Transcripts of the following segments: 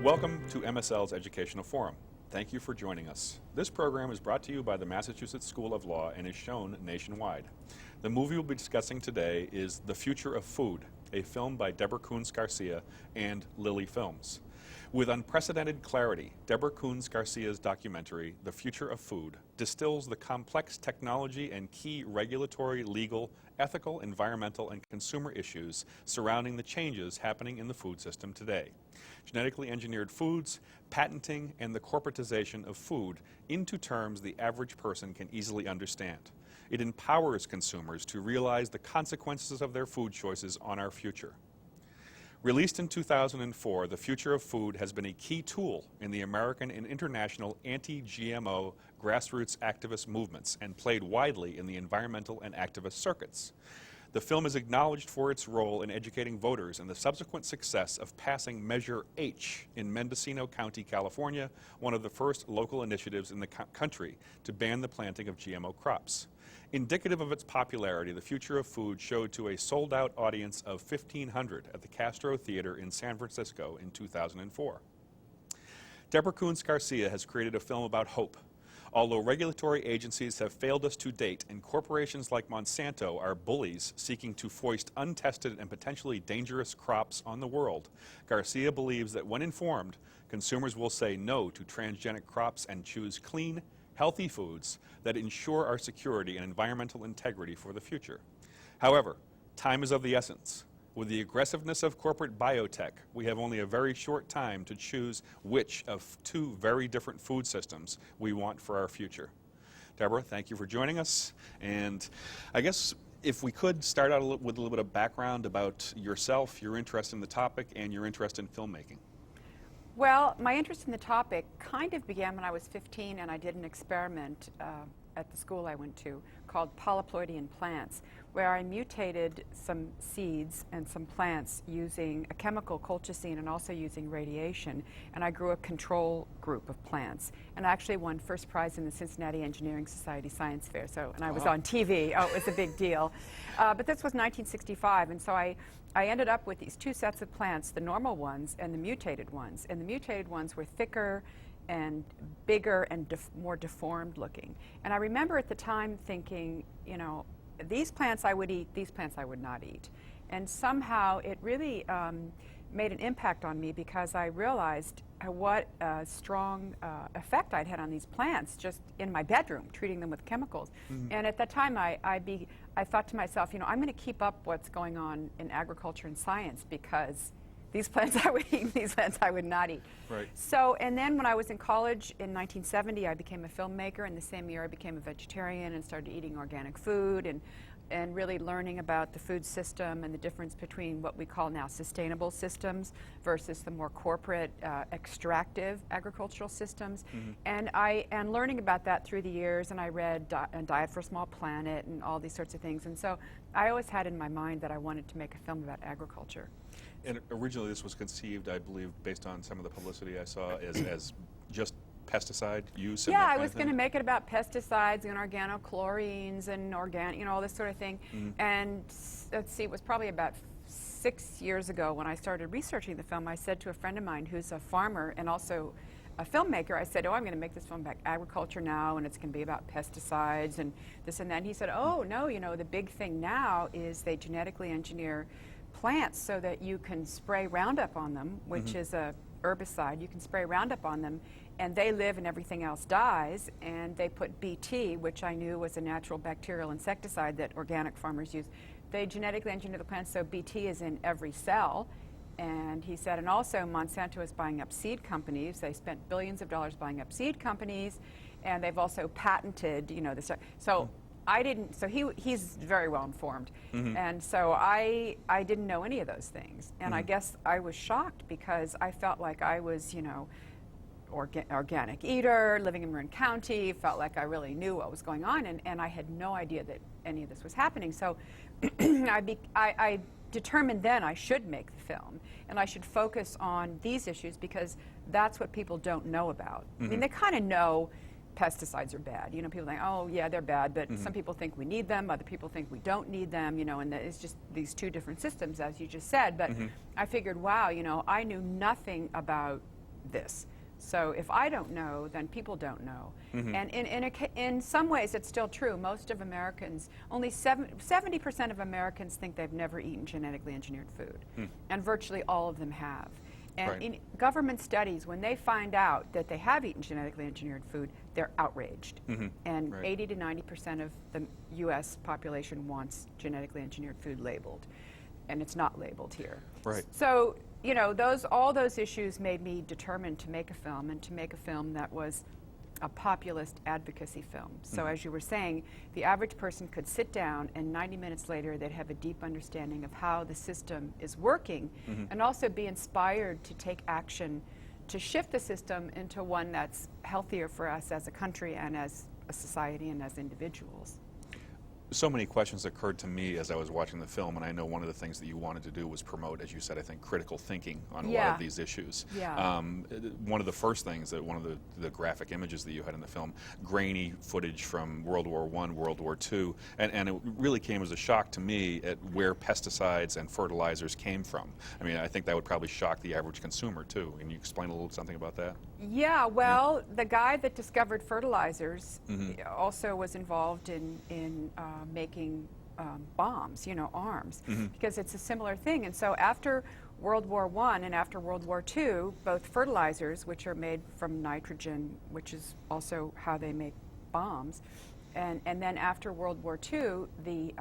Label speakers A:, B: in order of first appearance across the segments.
A: Welcome to MSL's Educational Forum. Thank you for joining us. This program is brought to you by the Massachusetts School of Law and is shown nationwide. The movie we'll be discussing today is The Future of Food, a film by Deborah Garcia and Lily Films. With unprecedented clarity, Deborah Garcia's documentary, The Future of Food, distills the complex technology and key regulatory, legal, ethical, environmental, and consumer issues surrounding the changes happening in the food system today. Genetically engineered foods, patenting, and the corporatization of food into terms the average person can easily understand. It empowers consumers to realize the consequences of their food choices on our future. Released in 2004, The Future of Food has been a key tool in the American and international anti-GMO grassroots activist movements and played widely in the environmental and activist circuits. The film is acknowledged for its role in educating voters and the subsequent success of passing Measure H in Mendocino County, California, one of the first local initiatives in the country to ban the planting of GMO crops. Indicative of its popularity, The Future of Food showed to a sold-out audience of 1,500 at the Castro Theater in San Francisco in 2004. Deborah Garcia has created a film about hope. Although regulatory agencies have failed us to date and corporations like Monsanto are bullies seeking to foist untested and potentially dangerous crops on the world, Garcia believes that when informed, consumers will say no to transgenic crops and choose clean, healthy foods that ensure our security and environmental integrity for the future. However, time is of the essence. With the aggressiveness of corporate biotech, we have only a very short time to choose which of two very different food systems we want for our future. Deborah, thank you for joining us. And I guess if we could start out with a little bit of background about yourself, your interest in the topic, and your interest in filmmaking.
B: Well, my interest in the topic kind of began when I was 15 and I did an experiment at the school I went to called polyploidian plants, where I mutated some seeds and some plants using a chemical colchicine and also using radiation, and I grew a control group of plants, and I actually won first prize in the Cincinnati Engineering Society Science Fair, and I was on TV. Oh, it was a big deal. But this was 1965, and so I ended up with these two sets of plants, the normal ones and the mutated ones, and the mutated ones were thicker and bigger and more deformed looking. And I remember at the time thinking, you know, these plants I would eat, these plants I would not eat. And somehow it really made an impact on me because I realized what a strong effect I'd had on these plants just in my bedroom, treating them with chemicals. Mm-hmm. And at that time I thought to myself, you know, I'm going to keep up what's going on in agriculture and science because these plants I would eat, these plants I would not eat.
A: Right.
B: So, and then when I was in college in 1970, I became a filmmaker, and the same year I became a vegetarian and started eating organic food and really learning about the food system and the difference between what we call now sustainable systems versus the more corporate extractive agricultural systems. Mm-hmm. And learning about that through the years, and I read Diet for a Small Planet and all these sorts of things. And so I always had in my mind that I wanted to make a film about agriculture.
A: And originally this was conceived, I believe, based on some of the publicity I saw, as just pesticide use.
B: Yeah, I was going to make it about pesticides and organochlorines and organic, you know, all this sort of thing. Mm-hmm. And let's see, it was probably about 6 years ago when I started researching the film. I said to a friend of mine who's a farmer and also a filmmaker, I said, oh, I'm going to make this film about agriculture now, and it's going to be about pesticides and this and that. And he said, oh, no, you know, the big thing now is they genetically engineer plants so that you can spray Roundup on them, which mm-hmm. is a herbicide. You can spray Roundup on them, and they live and everything else dies, and they put BT, which I knew was a natural bacterial insecticide that organic farmers use. They genetically engineer the plants so BT is in every cell. And he said, and also Monsanto is buying up seed companies. They spent billions of dollars buying up seed companies, and they've also patented, you know, this. So I didn't, so he's very well informed. Mm-hmm. And so I didn't know any of those things. And mm-hmm. I guess I was shocked because I felt like I was, you know, organic eater, living in Marin County, felt like I really knew what was going on, and I had no idea that any of this was happening. So I determined then I should make the film, and I should focus on these issues because that's what people don't know about. Mm-hmm. I mean, they kind of know pesticides are bad. You know, people think, oh, yeah, they're bad, but mm-hmm. some people think we need them, other people think we don't need them, you know, and it's just these two different systems, as you just said. But mm-hmm. I figured, wow, you know, I knew nothing about this. So if I don't know, then people don't know. And in some ways, it's still true. Most of Americans, only 70% of Americans think they've never eaten genetically engineered food. And virtually all of them have. And in government studies, when they find out that they have eaten genetically engineered food, they're outraged. And 80 to 90% of the U.S. population wants genetically engineered food labeled. And it's not labeled here. So, you know, all those issues made me determined to make a film, and to make a film that was a populist advocacy film. So as you were saying, the average person could sit down and 90 minutes later they'd have a deep understanding of how the system is working, and also be inspired to take action to shift the system into one that's healthier for us as a country and as a society and as individuals.
A: So many questions occurred to me as I was watching the film, and I know one of the things that you wanted to do was promote, as you said, I think, critical thinking on a lot of these issues. One of the first things, that one of the graphic images that you had in the film, grainy footage from World War I, World War II, and it really came as a shock to me at where pesticides and fertilizers came from. I mean, I think that would probably shock the average consumer, too. Can you explain a little something about that?
B: Yeah, well, the guy that discovered fertilizers also was involved in making bombs, you know, arms, because it's a similar thing. And so after World War I and after World War II, both fertilizers, which are made from nitrogen, which is also how they make bombs, and then after World War II, the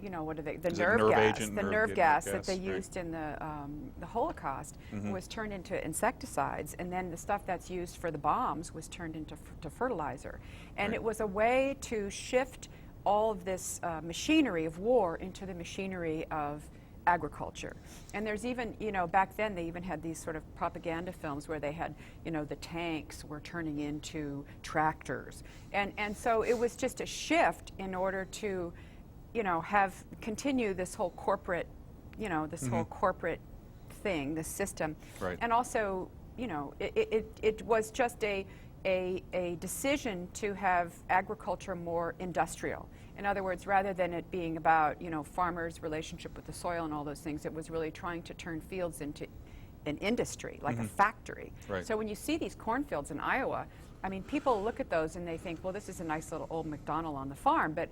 B: you know, what are they? The nerve gas that they used in the Holocaust was turned into insecticides, and then the stuff that's used for the bombs was turned into fertilizer. And it was a way to shift all of this machinery of war into the machinery of agriculture. And there's even, you know, back then they even had these sort of propaganda films where they had, you know, the tanks were turning into tractors. And so it was just a shift in order to, you know, continue this whole corporate, you know, this whole corporate thing, this system. And also, you know, it was just a decision to have agriculture more industrial. In other words, rather than it being about, you know, farmers' relationship with the soil and all those things, it was really trying to turn fields into an industry, like a factory. So when you see these cornfields in Iowa, I mean, people look at those and they think, well, this is a nice little old McDonald on the farm, but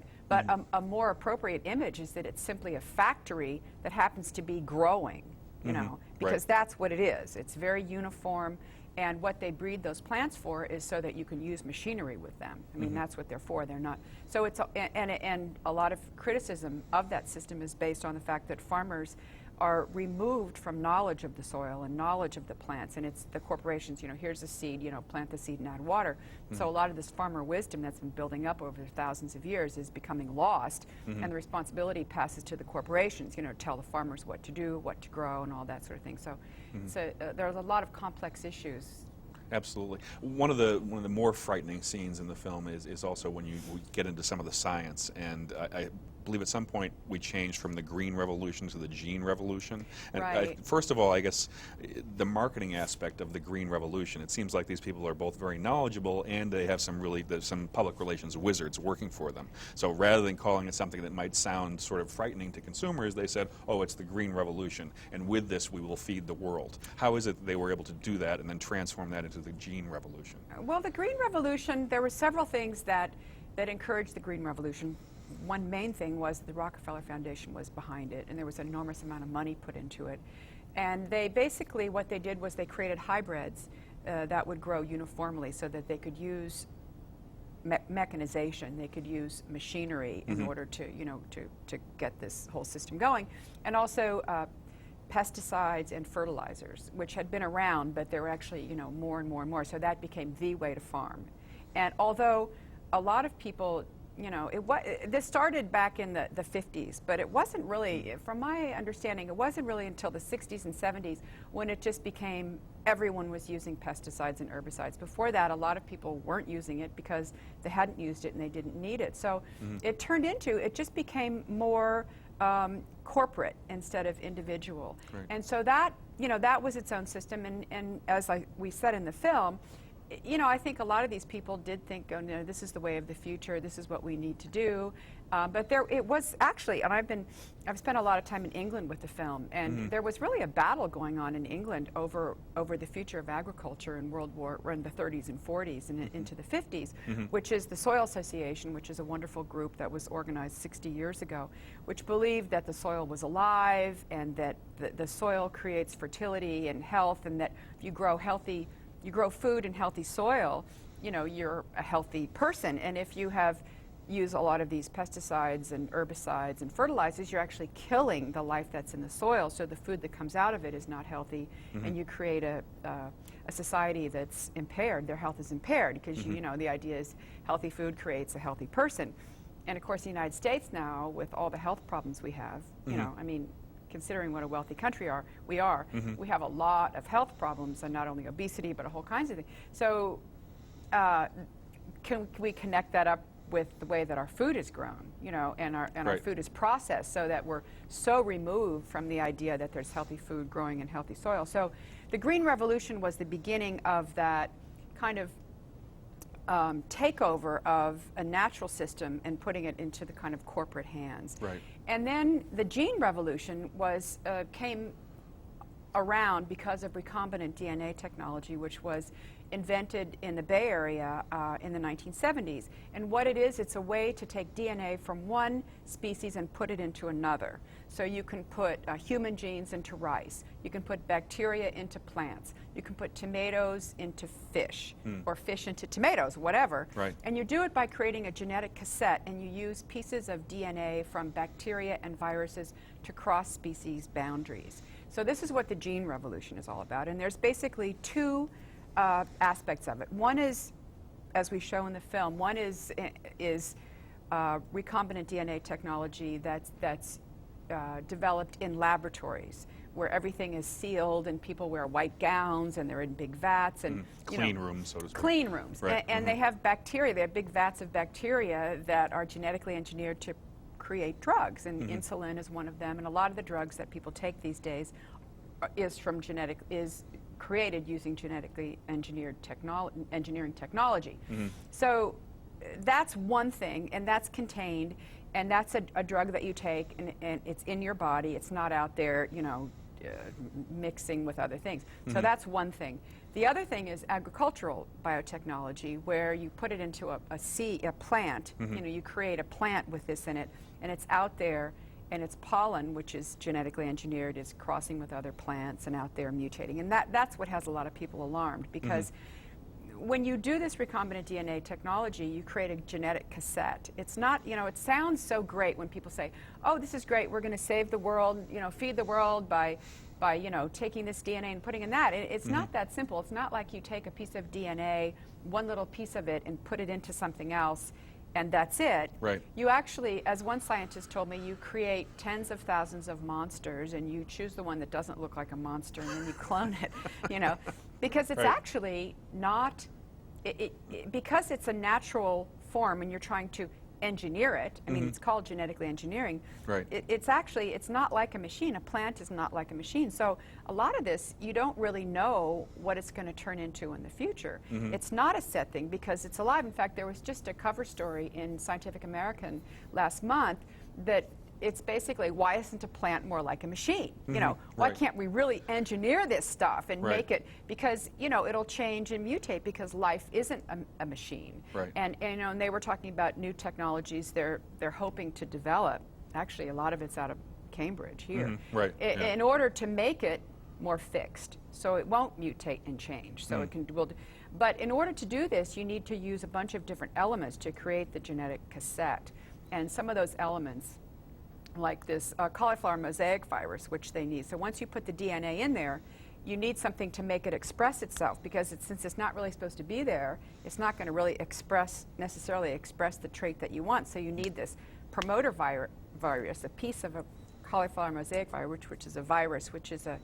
B: a more appropriate image is that it's simply a factory that happens to be growing, you know, because that's what it is. It's very uniform, and what they breed those plants for is so that you can use machinery with them. I mean, that's what they're for. They're not. So it's and a lot of criticism of that system is based on the fact that farmers are removed from knowledge of the soil and knowledge of the plants, and it's the corporations, you know, here's a seed, you know, plant the seed and add water. So a lot of this farmer wisdom that's been building up over thousands of years is becoming lost, and the responsibility passes to the corporations, you know, tell the farmers what to do, what to grow, and all that sort of thing. So there's a lot of complex issues.
A: Absolutely. One of the more frightening scenes in the film is also when we get into some of the science, and I believe at some point we changed from the green revolution to the gene revolution. And first of all, I guess the marketing aspect of the green revolution, it seems like these people are both very knowledgeable and they have some public relations wizards working for them. So rather than calling it something that might sound sort of frightening to consumers, they said, oh, it's the green revolution, and with this we will feed the world. How is it that they were able to do that and then transform that into the gene revolution? Well,
B: the green revolution, there were several things that encouraged the green revolution. One main thing was the Rockefeller Foundation was behind it, and there was an enormous amount of money put into it. And they basically, what they did was they created hybrids that would grow uniformly so that they could use mechanization, they could use machinery in order to, you know, to get this whole system going. And also pesticides and fertilizers, which had been around, but there were actually, you know, more and more and more. So that became the way to farm. And although a lot of people, you know, this started back in the 50s, but it wasn't really, from my understanding, it wasn't really until the 60s and 70s when it just became everyone was using pesticides and herbicides. Before that, a lot of people weren't using it because they hadn't used it and they didn't need it. So it just became more corporate instead of individual. And so that, you know, that was its own system. And as we said in the film, you know, I think a lot of these people did think, oh, no, this is the way of the future. This is what we need to do. But it was actually, and I've spent a lot of time in England with the film, and there was really a battle going on in England over the future of agriculture in in the 30s and 40s and into the 50s, which is the Soil Association, which is a wonderful group that was organized 60 years ago, which believed that the soil was alive and that the soil creates fertility and health, and that if you grow food in healthy soil, you know, you're a healthy person. And if you use a lot of these pesticides and herbicides and fertilizers, you're actually killing the life that's in the soil, so the food that comes out of it is not healthy, and you create a society that's impaired. Their health is impaired because, you know, the idea is healthy food creates a healthy person. And of course, the United States now, with all the health problems we have, you know, I mean, considering what a wealthy country we have a lot of health problems, and not only obesity, but all kinds of things. So can we connect that up with the way that our food is grown, you know, and our food is processed, so that we're so removed from the idea that there's healthy food growing in healthy soil? So the Green Revolution was the beginning of that kind of takeover of a natural system and putting it into the kind of corporate hands.
A: Right.
B: And then the gene revolution came around because of recombinant DNA technology, which was invented in the Bay Area in the 1970s. And what it is, it's a way to take DNA from one species and put it into another. So you can put human genes into rice. You can put bacteria into plants. You can put tomatoes into fish, or fish into tomatoes, whatever.
A: Right.
B: And you do it by creating a genetic cassette, and you use pieces of DNA from bacteria and viruses to cross species boundaries. So this is what the gene revolution is all about. And there's basically two aspects of it. One is, as we show in the film, one is recombinant DNA technology that's developed in laboratories, where everything is sealed and people wear white gowns and they're in big vats and
A: clean rooms, so to speak.
B: Clean rooms,
A: Right.
B: and they have bacteria. They have big vats of bacteria that are genetically engineered to create drugs, and insulin is one of them. And a lot of the drugs that people take these days is created using genetically engineering technology. So that's one thing, and that's contained, and that's a drug that you take, and it's in your body. It's not out there, you know, mixing with other things. So that's one thing. The other thing is agricultural biotechnology, where you put it into a plant. You know, you create a plant with this in it, and it's out there, and its pollen, which is genetically engineered, is crossing with other plants and out there mutating. And that's what has a lot of people alarmed, because when you do this recombinant DNA technology, you create a genetic cassette. It's not, you know, it sounds so great when people say, oh, this is great, we're going to save the world, you know, feed the world by you know, taking this DNA and putting in that. It's not that simple. It's not like you take a piece of DNA, one little piece of it, and put it into something else, and that's it.
A: Right.
B: You actually, as one scientist told me, you create tens of thousands of monsters, and you choose the one that doesn't look like a monster, and then you clone it, you know, because it's actually not, because it's a natural form, and you're trying to engineer it. I mean, it's called genetically engineering.
A: Right.
B: It's not like a machine. A plant is not like a machine. So a lot of this, you don't really know what it's going to turn into in the future. It's not a set thing because it's alive. In fact, there was just a cover story in Scientific American last month that it's basically, why isn't a plant more like a machine? You know, why can't we really engineer this stuff and make it, because, you know, it'll change and mutate because life isn't a machine.
A: Right.
B: And you know, and they were talking about new technologies they're hoping to develop. Actually, a lot of it's out of Cambridge here.
A: Right.
B: In order to make it more fixed, so it won't mutate and change. So it can but in order to do this, you need to use a bunch of different elements to create the genetic cassette. And some of those elements, like this cauliflower mosaic virus, which they need. So once you put the DNA in there, you need something to make it express itself, because since it's not really supposed to be there, it's not going to really necessarily express the trait that you want. So you need this promoter virus, a piece of a cauliflower mosaic virus, which is a virus, which is a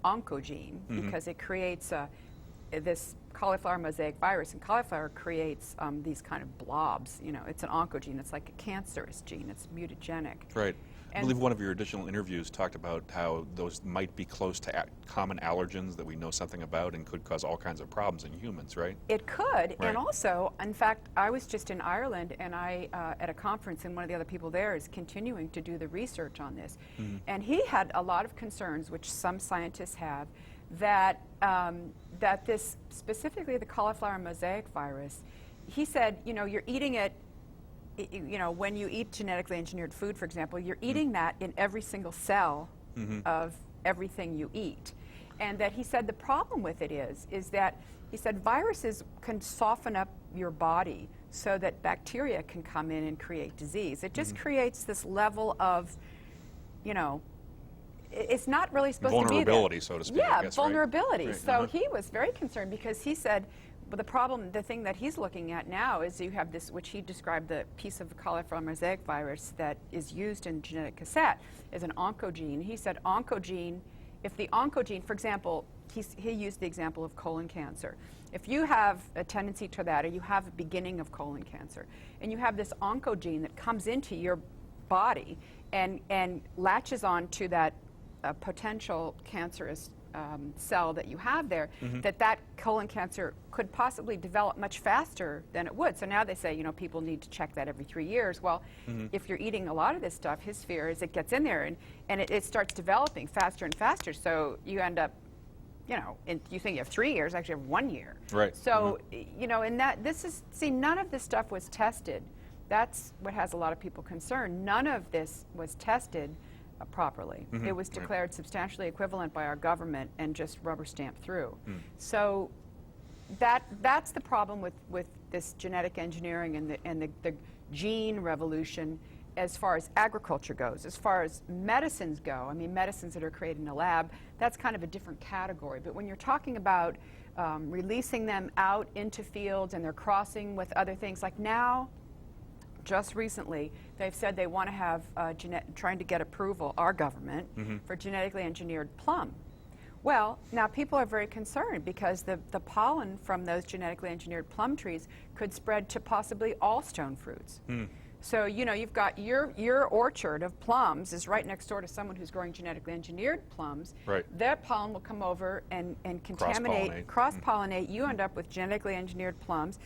B: oncogene, because it creates this cauliflower mosaic virus, and cauliflower creates these kind of blobs. You know, it's an oncogene. It's like a cancerous gene. It's mutagenic.
A: Right. I believe one of your additional interviews talked about how those might be close to common allergens that we know something about and could cause all kinds of problems in humans, right?
B: It could,
A: Right.
B: and also, in fact, I was just in Ireland, and I at a conference, and one of the other people there is continuing to do the research on this, and he had a lot of concerns, which some scientists have, that that this, specifically the cauliflower mosaic virus, he said, you know, you're eating it. You know, when you eat genetically engineered food, for example, you're eating that in every single cell of everything you eat. And that he said the problem with it is that he said viruses can soften up your body so that bacteria can come in and create disease. It just creates this level of, you know, it's not really supposed to be there.
A: Vulnerability, so to speak.
B: Yeah,
A: I guess,
B: vulnerability.
A: Right.
B: So he was very concerned because he said, but the problem, the thing that he's looking at now is you have this, which he described the piece of cauliflower mosaic virus that is used in genetic cassette as an oncogene. He said oncogene, if the oncogene, for example, he used the example of colon cancer. If you have a tendency to that, or you have a beginning of colon cancer, and you have this oncogene that comes into your body and latches on to that potential cancerous cell that you have there, that colon cancer could possibly develop much faster than it would. So now they say, you know, people need to check that every 3 years. Well, if you're eating a lot of this stuff, his fear is it gets in there and it starts developing faster and faster. So you end up, you know, you think you have 3 years, actually you have 1 year.
A: Right.
B: So, you know, and none of this stuff was tested. That's what has a lot of people concerned. None of this was tested properly. It was declared substantially equivalent by our government and just rubber stamped through. So that's the problem with this genetic engineering and the gene revolution as far as agriculture goes. As far as medicines go, I mean, medicines that are created in a lab, that's kind of a different category. But when you're talking about releasing them out into fields and they're crossing with other things, like now, just recently, they've said they want to have trying to get approval, our government, for genetically engineered plum. Well, now people are very concerned because the pollen from those genetically engineered plum trees could spread to possibly all stone fruits. So, you know, you've got your orchard of plums is right next door to someone who's growing genetically engineered plums.
A: Right.
B: That pollen will come over and contaminate, cross-pollinate. You end up with genetically engineered plums.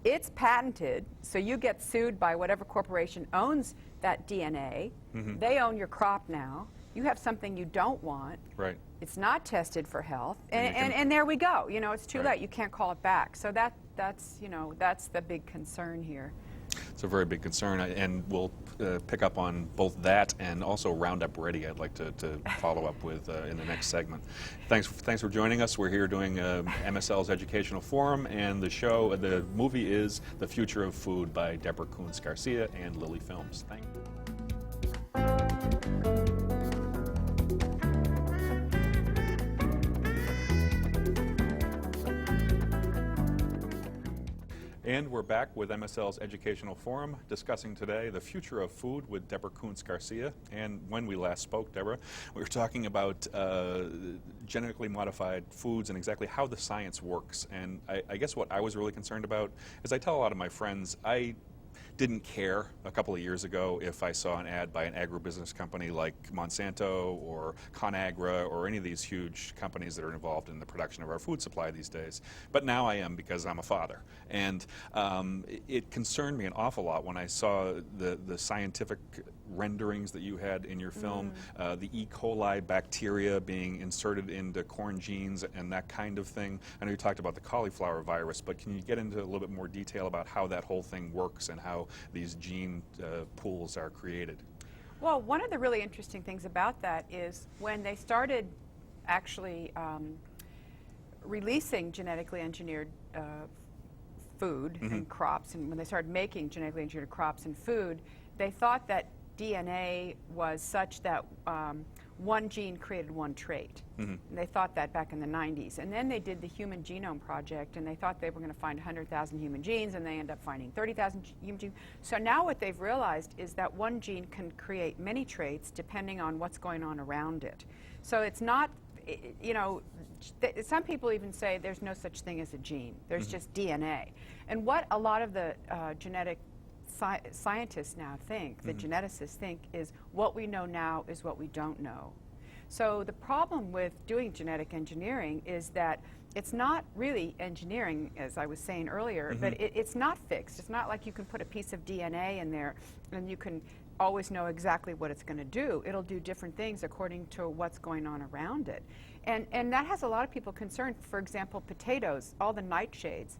B: It's patented, so you get sued by whatever corporation owns that DNA. They own your crop now. You have something you don't want.
A: Right.
B: It's not tested for health, and there we go. You know, it's too late. You can't call it back. So that's you know, that's the big concern here.
A: It's a very big concern, and we'll pick up on both that and also Roundup Ready. I'd like to follow up with in the next segment. Thanks for joining us. We're here doing MSL's Educational Forum, and the movie is The Future of Food by Deborah Garcia and Lily Films. Thank you. And we're back with MSL's Educational Forum, discussing today the future of food with Deborah Garcia. And when we last spoke, Deborah, we were talking about genetically modified foods and exactly how the science works. And I guess what I was really concerned about is I tell a lot of my friends, I didn't care a couple of years ago if I saw an ad by an agribusiness company like Monsanto or ConAgra or any of these huge companies that are involved in the production of our food supply these days. But now I am, because I'm a father. And it concerned me an awful lot when I saw the scientific renderings that you had in your film, the E. coli bacteria being inserted into corn genes and that kind of thing. I know you talked about the cauliflower virus, but can you get into a little bit more detail about how that whole thing works and how these gene pools are created?
B: Well, one of the really interesting things about that is when they started actually releasing genetically engineered food and crops, and when they started making genetically engineered crops and food, they thought that DNA was such that one gene created one trait. And they thought that back in the 90s. And then they did the Human Genome Project, and they thought they were going to find 100,000 human genes, and they end up finding 30,000 human genes. So now what they've realized is that one gene can create many traits depending on what's going on around it. So it's not, you know, some people even say there's no such thing as a gene. There's just DNA. And what a lot of the genetic scientists now think, the geneticists think, is what we know now is what we don't know. So the problem with doing genetic engineering is that it's not really engineering, as I was saying earlier, but it's not fixed. It's not like you can put a piece of DNA in there and you can always know exactly what it's going to do. It'll do different things according to what's going on around it. And that has a lot of people concerned. For example, potatoes, all the nightshades.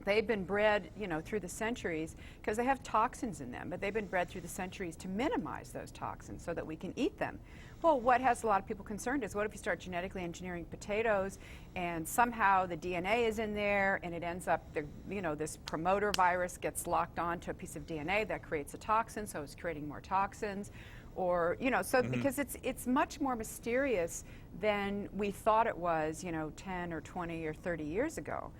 B: They've been bred, you know, through the centuries because they have toxins in them, but they've been bred through the centuries to minimize those toxins so that we can eat them. Well, what has a lot of people concerned is what if you start genetically engineering potatoes and somehow the DNA is in there and it ends up, you know, this promoter virus gets locked onto a piece of DNA that creates a toxin, so it's creating more toxins. Or, you know, so because it's much more mysterious than we thought it was, you know, 10 or 20 or 30 years ago.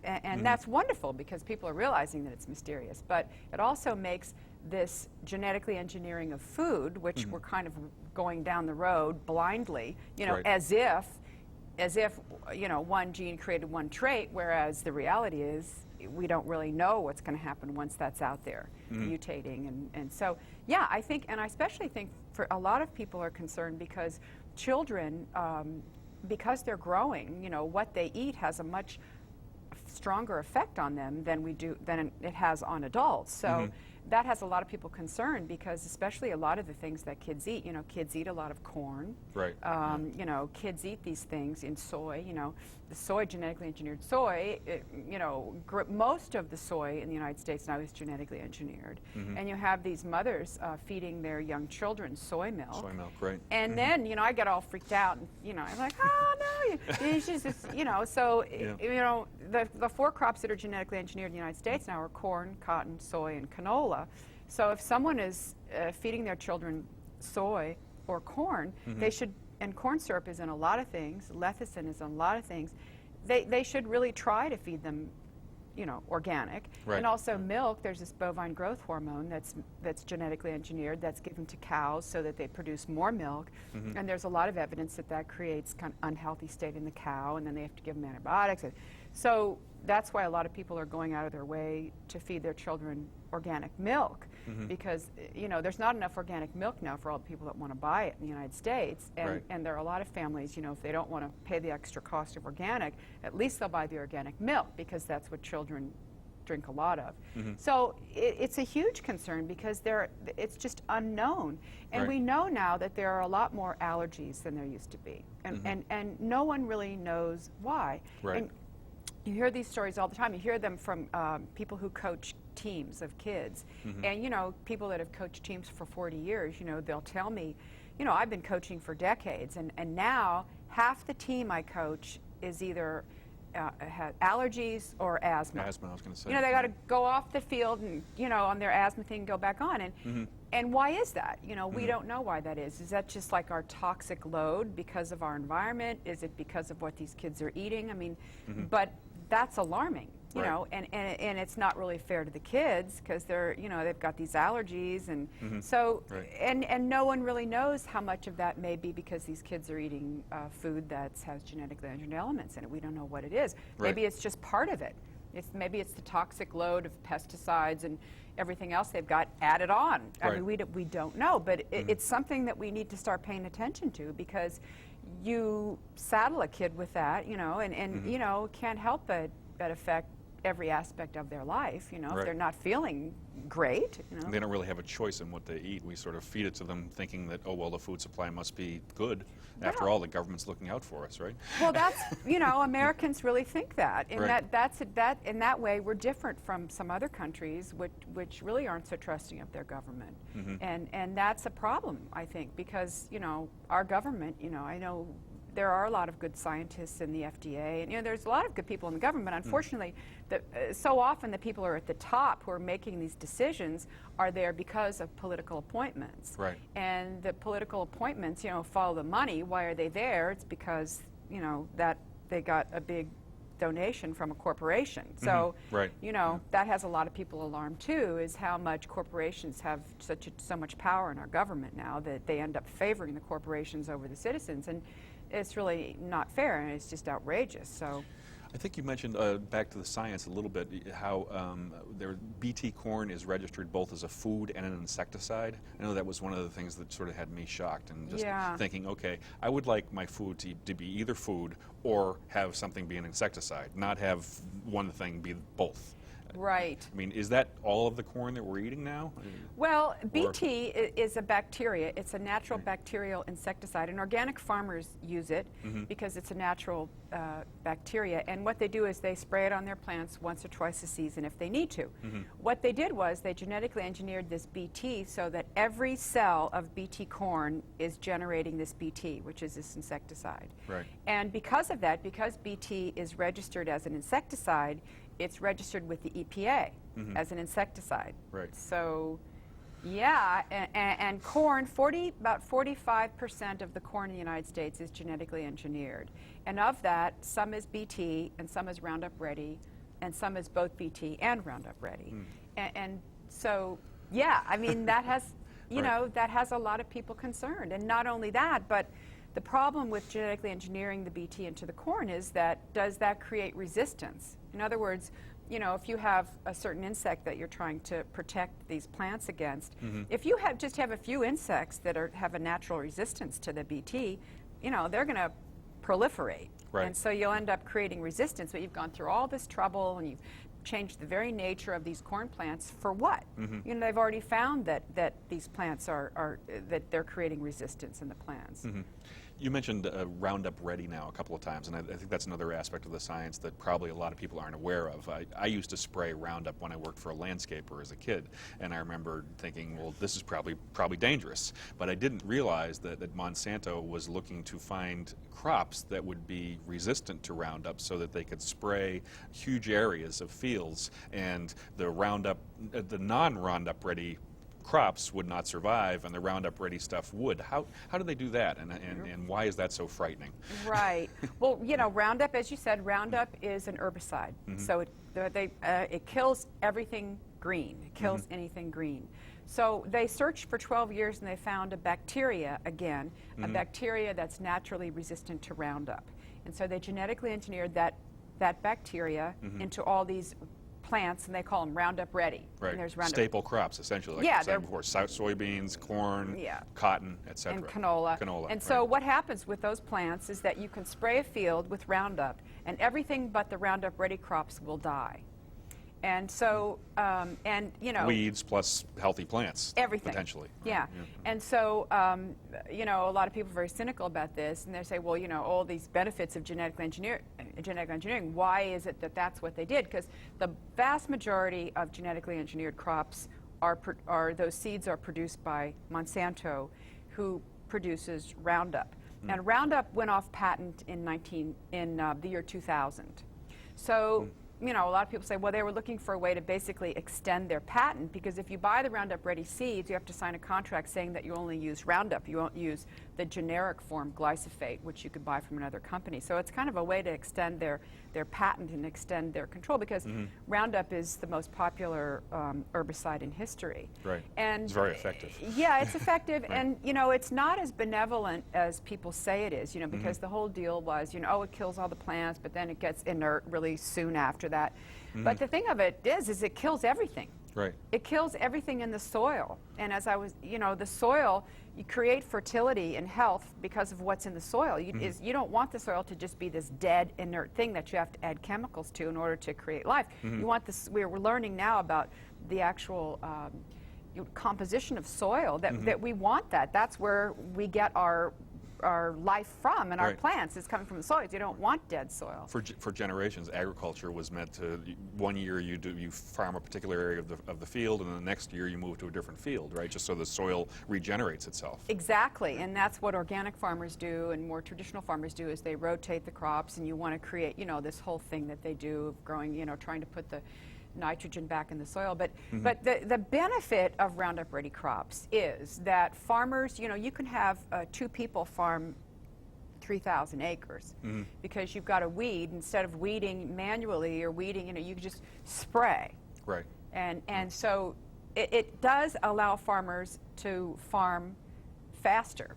B: And that's wonderful because people are realizing that it's mysterious. But it also makes this genetically engineering of food, which we're kind of going down the road blindly, you know, as if, you know, one gene created one trait, whereas the reality is we don't really know what's going to happen once that's out there mutating. And so, yeah, I think, and I especially think for a lot of people are concerned because children, because they're growing, you know, what they eat has a much stronger effect on them than it has on adults. So that has a lot of people concerned because especially a lot of the things that kids eat, you know, kids eat a lot of corn.
A: Right.
B: You know, kids eat these things in soy, you know, the soy, genetically engineered soy, you know, most of the soy in the United States now is genetically engineered. And you have these mothers feeding their young children soy milk.
A: Soy milk, right.
B: And then, you know, I get all freaked out and, you know, I'm like, oh no, it's just, you know, so, you know, the four crops that are genetically engineered in the United States now are corn, cotton, soy, and canola. So if someone is feeding their children soy or corn, they should, and corn syrup is in a lot of things, lecithin is in a lot of things, they should really try to feed them, you know, organic.
A: Right.
B: And also milk, there's this bovine growth hormone that's genetically engineered that's given to cows so that they produce more milk. And there's a lot of evidence that that creates kind of unhealthy state in the cow, and then they have to give them antibiotics. So that's why a lot of people are going out of their way to feed their children organic milk because, you know, there's not enough organic milk now for all the people that want to buy it in the United States. And there are a lot of families, you know, if they don't want to pay the extra cost of organic, at least they'll buy the organic milk because that's what children drink a lot of. So it's a huge concern because it's just unknown. And we know now that there are a lot more allergies than there used to be. And no one really knows why. And you hear these stories all the time. You hear them from people who coach teams of kids. And, you know, people that have coached teams for 40 years, you know, they'll tell me, you know, I've been coaching for decades, and now half the team I coach is either had allergies or asthma.
A: Asthma, I was going to say.
B: You know, they got to go off the field and, you know, on their asthma thing, go back on. And why is that? You know, we don't know why that is. Is that just like our toxic load because of our environment? Is it because of what these kids are eating? I mean, but that's alarming, you know, and it's not really fair to the kids because they're, you know, they've got these allergies. And so, and no one really knows how much of that may be because these kids are eating food that has genetically engineered elements in it. We don't know what it is. Maybe it's just part of it. Maybe it's the toxic load of pesticides and everything else they've got added on. I mean, we don't know, but it's something that we need to start paying attention to because you saddle a kid with that, you know, and you know, can't help but affect every aspect of their life, you know, if they're not feeling great, you know.
A: They don't really have a choice in what they eat. We sort of feed it to them thinking that, oh, well, the food supply must be good. After all, the government's looking out for us, right? Well,
B: that's, you know, Americans really think that. And that in that way, we're different from some other countries which really aren't so trusting of their government. And that's a problem, I think, because, you know, our government, you know, I know there are a lot of good scientists in the FDA, and, you know, there's a lot of good people in the government. Unfortunately, so often the people who are at the top who are making these decisions are there because of political appointments. And the political appointments, you know, follow the money. Why are they there? It's because, you know, that they got a big donation from a corporation. So, you know, that has a lot of people alarmed too, is how much corporations have so much power in our government now that they end up favoring the corporations over the citizens. And it's really not fair, and it's just outrageous. So,
A: I think you mentioned, back to the science a little bit, how BT corn is registered both as a food and an insecticide. I know that was one of the things that sort of had me shocked, and just thinking, okay, I would like my food to be either food or have something be an insecticide, not have one thing be both.
B: Right.
A: I mean, is that all of the corn that we're eating now?
B: Well, BT is a bacteria. It's a natural bacterial insecticide, and organic farmers use it because it's a natural bacteria. And what they do is they spray it on their plants once or twice a season if they need to. What they did was they genetically engineered this BT so that every cell of BT corn is generating this BT, which is this insecticide.
A: Right.
B: And because of that, because BT is registered as an insecticide, it's registered with the EPA as an insecticide.
A: Right.
B: So, yeah, and corn, about 45% of the corn in the United States is genetically engineered. And of that, some is BT, and some is Roundup Ready, and some is both BT and Roundup Ready. And so, yeah, I mean, that has, you know, that has a lot of people concerned. And not only that, but the problem with genetically engineering the BT into the corn is that, does that create resistance? In other words, you know, if you have a certain insect that you're trying to protect these plants against, if you just have a few insects that have a natural resistance to the BT, you know, they're going to proliferate.
A: Right.
B: And so you'll end up creating resistance, but you've gone through all this trouble and you've changed the very nature of these corn plants for what? You know, they've already found that these plants that they're creating resistance in the plants.
A: You mentioned Roundup Ready now a couple of times, and I think that's another aspect of the science that probably a lot of people aren't aware of. I used to spray Roundup when I worked for a landscaper as a kid, and I remember thinking, well, this is probably dangerous. But I didn't realize that Monsanto was looking to find crops that would be resistant to Roundup so that they could spray huge areas of fields, and the non-Roundup Ready crops would not survive, and the Roundup Ready stuff would. How do they do that, and why is that so frightening?
B: Right. Well, you know, Roundup, as you said, Roundup is an herbicide. So it kills everything green. It kills anything green. So they searched for 12 years and they found a bacteria again, a bacteria that's naturally resistant to Roundup. And so they genetically engineered that bacteria into all these plants, and they call them Roundup Ready.
A: Right.
B: And there's Roundup.
A: Staple crops, essentially, like you were saying before, soybeans, corn, cotton, etc.
B: And canola. And so what happens with those plants is that you can spray a field with Roundup, and everything but the Roundup Ready crops will die. And so, and you know,
A: weeds plus healthy plants,
B: everything
A: potentially.
B: Yeah. And so, you know, a lot of people are very cynical about this, and they say, well, you know, all these benefits of genetic engineering, why is it that that's what they did? Because the vast majority of genetically engineered crops those seeds are produced by Monsanto, who produces Roundup. And Roundup went off patent in the year 2000. So. You know, a lot of people say, well, they were looking for a way to basically extend their patent, because if you buy the Roundup Ready seeds, you have to sign a contract saying that you only use Roundup. You won't use the generic form glyphosate, which you could buy from another company. So it's kind of a way to extend their patent and extend their control, because Roundup is the most popular herbicide in history.
A: Right.
B: And
A: it's very effective.
B: Yeah, it's effective. And, you know, it's not as benevolent as people say it is, you know, because the whole deal was, you know, oh, it kills all the plants, but then it gets inert really soon after that. But the thing of it is it kills everything.
A: Right.
B: It kills everything in the soil. And as you know, the soil, you create fertility and health because of what's in the soil. You don't want the soil to just be this dead, inert thing that you have to add chemicals to in order to create life. You want this, we're learning now about the actual composition of soil, that we want that. That's where we get our life from, and our plants is coming from the soil. You don't want dead soil.
A: For generations, agriculture was meant to, one year you farm a particular area of the field, and then the next year you move to a different field, right? Just so the soil regenerates itself.
B: Exactly, and that's what organic farmers do, and more traditional farmers do, is they rotate the crops, and you want to create, you know, this whole thing that they do of growing, you know, trying to put the nitrogen back in the soil. But the benefit of Roundup Ready crops is that farmers, you know, you can have 2 people farm 3,000 acres because you've got a weed. Instead of weeding manually or weeding, you know, you can just spray.
A: Right.
B: And so it does allow farmers to farm faster.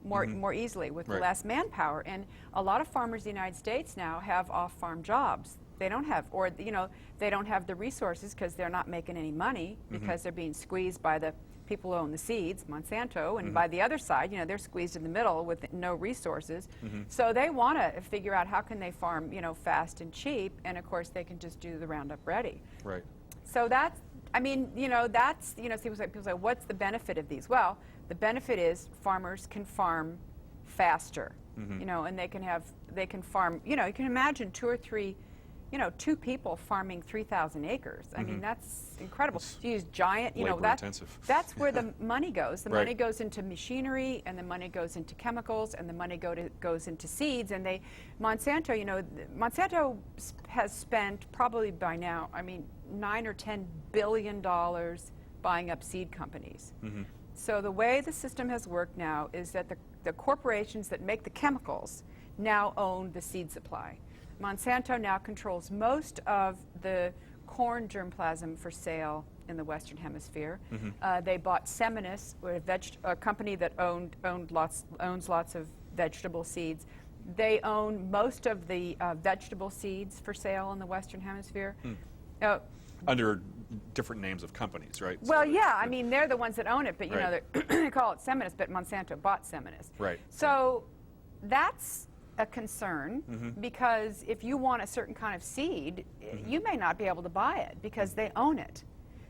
B: more easily with
A: Right.
B: less manpower. And a lot of farmers in the United States now have off-farm jobs. They don't have, or they don't have the resources because they're not making any money because they're being squeezed by the people who own the seeds, Monsanto, and by the other side, they're squeezed in the middle with no resources. So they want to figure out how can they farm, fast and cheap, and of course they can just do the Roundup Ready.
A: Right.
B: So that's, people say, what's the benefit of these? Well, the benefit is farmers can farm faster, and they can farm, you can imagine two people farming 3,000 acres. I mean, that's incredible. You use giant,
A: labor-intensive.
B: that's where the money goes. The
A: Right.
B: money goes into machinery, and the money goes into chemicals, and the money goes into seeds. And Monsanto has spent probably by now, $9 or $10 billion buying up seed companies. So the way the system has worked now is that the corporations that make the chemicals now own the seed supply. Monsanto now controls most of the corn germplasm for sale in the Western Hemisphere. They bought Seminis, a company that owns lots of vegetable seeds. They own most of the vegetable seeds for sale in the Western Hemisphere.
A: Under different names of companies, right?
B: Well,
A: So
B: yeah, they're the ones that own it, but
A: Right.
B: they call it Seminis, but Monsanto bought Seminis.
A: Right.
B: So that's a concern because if you want a certain kind of seed, you may not be able to buy it because they own it.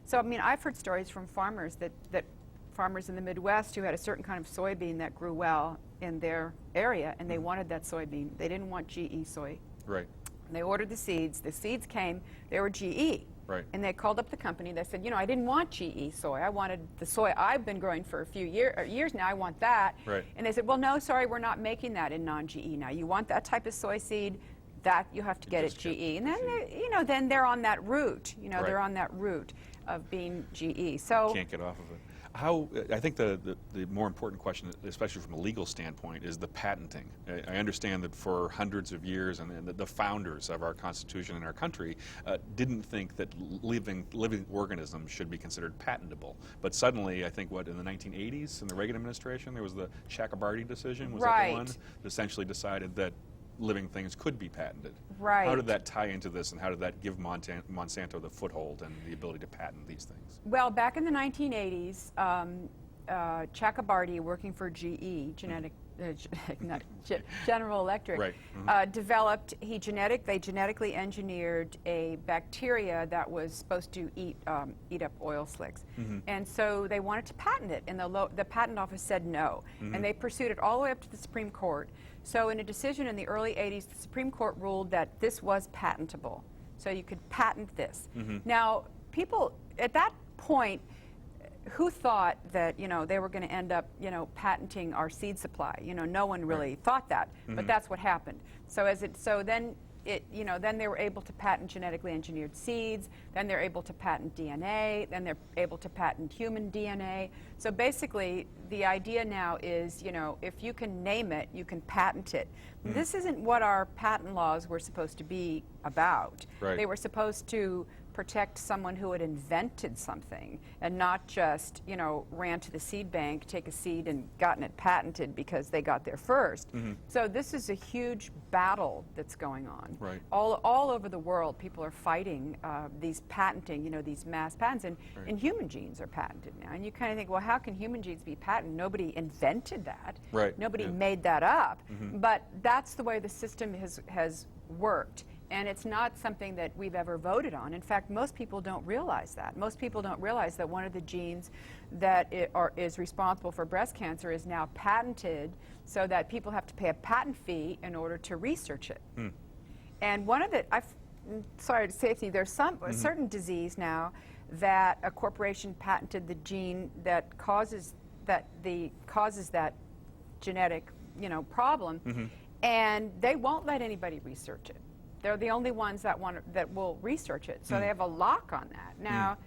B: So I've heard stories from farmers that farmers in the Midwest who had a certain kind of soybean that grew well in their area, and they wanted that soybean. They didn't want GE soy.
A: Right.
B: They ordered the seeds came, they were GE.
A: Right.
B: And they called up the company. They said, I didn't want GE soy. I wanted the soy I've been growing for a few years now. I want that.
A: Right.
B: And they said, well, no, sorry, we're not making that in non-GE now. You want that type of soy seed, that you have to get at GE. And then then they're on that route.
A: Right.
B: They're on that route of being GE. So
A: Can't get off of it. I think the more important question, especially from a legal standpoint, is the patenting. I understand that for hundreds of years, and the founders of our Constitution and our country didn't think that living organisms should be considered patentable. But suddenly, I think, in the 1980s, in the Reagan administration, there was the Chakrabarty decision, was that the one? That essentially decided that living things could be patented.
B: Right.
A: How did that tie into this, and how did that give Monsanto the foothold and the ability to patent these things?
B: Well, back in the 1980s, Chakrabarty, working for GE, General Electric,
A: Right.
B: they genetically engineered a bacteria that was supposed to eat up oil slicks. And so they wanted to patent it, and the patent office said no. And they pursued it all the way up to the Supreme Court. So in a decision in the early 80s, the Supreme Court ruled that this was patentable. So you could patent this. Now, people at that point, who thought that they were going to end up patenting our seed supply? No one really thought that, but that's what happened. Then they were able to patent genetically engineered seeds. Then they're able to patent DNA. Then they're able to patent human DNA. So basically, the idea now is if you can name it, you can patent it. This isn't what our patent laws were supposed to be about.
A: Right.
B: They were supposed to protect someone who had invented something and not just, ran to the seed bank, take a seed and gotten it patented because they got there first. So this is a huge battle that's going on.
A: Right.
B: All over the world, people are fighting these patenting, these mass patents, and human genes are patented now. And you kind of think, well, how can human genes be patented? Nobody invented that.
A: Right.
B: Nobody made that up. But that's the way the system has worked. And it's not something that we've ever voted on. In fact, most people don't realize that. Most people don't realize that one of the genes that is responsible for breast cancer is now patented, so that people have to pay a patent fee in order to research it. And one of the, sorry to say to you, there's some certain disease now that a corporation patented the gene that causes that genetic problem, and they won't let anybody research it. They're the only ones that will research it. So they have a lock on that. Now,